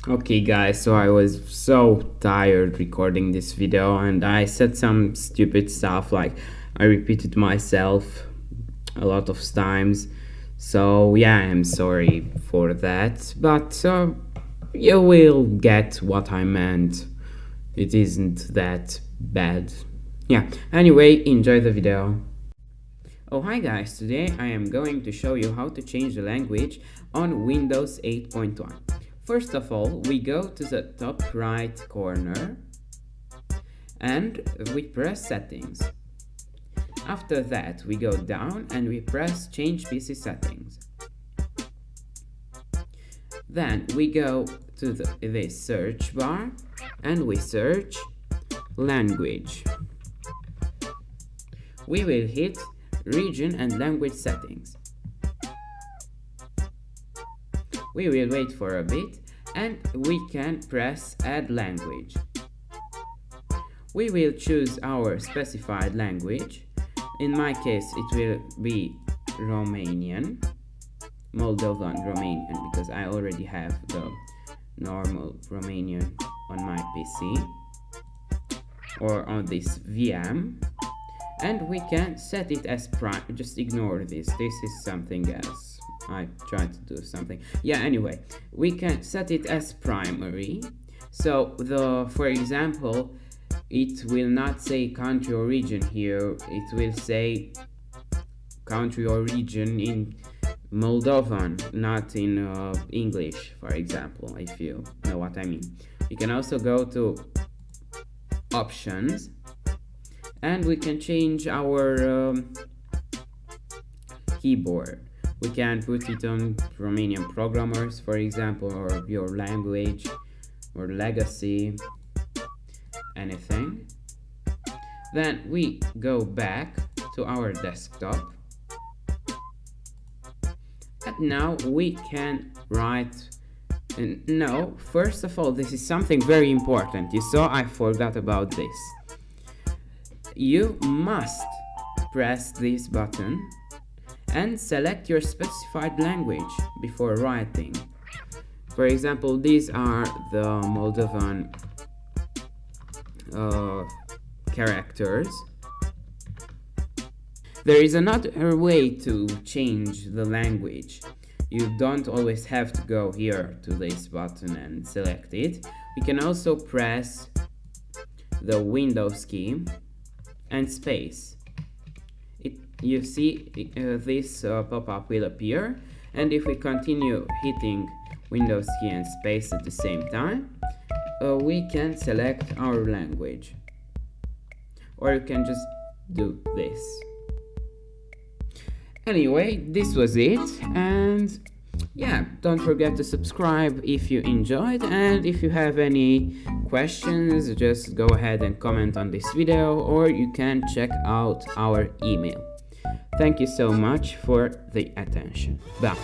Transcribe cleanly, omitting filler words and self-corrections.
Okay guys, so I was so tired recording this video and I said some stupid stuff, like I repeated myself a lot of times. So yeah, I'm sorry for that, but you will get what I meant. It isn't that bad. Yeah, anyway, enjoy the video. Oh hi guys, today I am going to show you how to change the language on Windows 8.1. First of all, we go to the top right corner and we press settings. After that, we go down and we press change PC settings. Then we go to this search bar and we search language. We will hit region and language settings. We will wait for a bit and we can press add language. We will choose our specified language. In my case it will be Romanian, Moldovan Romanian, because I already have the normal Romanian on my PC or on this VM. And we can set it as prime. Just ignore this is something else. I tried to do something. Yeah, anyway, we can set it as primary. So for example, it will not say country or region here. It will say country or region in Moldovan, not in English, for example, if you know what I mean. You can also go to options and we can change our keyboard. We can put it on Romanian programmers, for example, or your language or legacy, anything. Then we go back to our desktop and now we can write. No, first of all, this is something very important. You saw I forgot about this. You must press this button and select your specified language before writing. For example, these are the Moldovan characters. There is another way to change the language. You don't always have to go here to this button and select it. You can also press the Windows key and space. You see this pop-up will appear, and if we continue hitting Windows key and space at the same time, we can select our language, or you can just do this. Anyway, this was it, and yeah, don't forget to subscribe if you enjoyed, and if you have any questions, just go ahead and comment on this video, or you can check out our email. Thank you so much for the attention. Bye.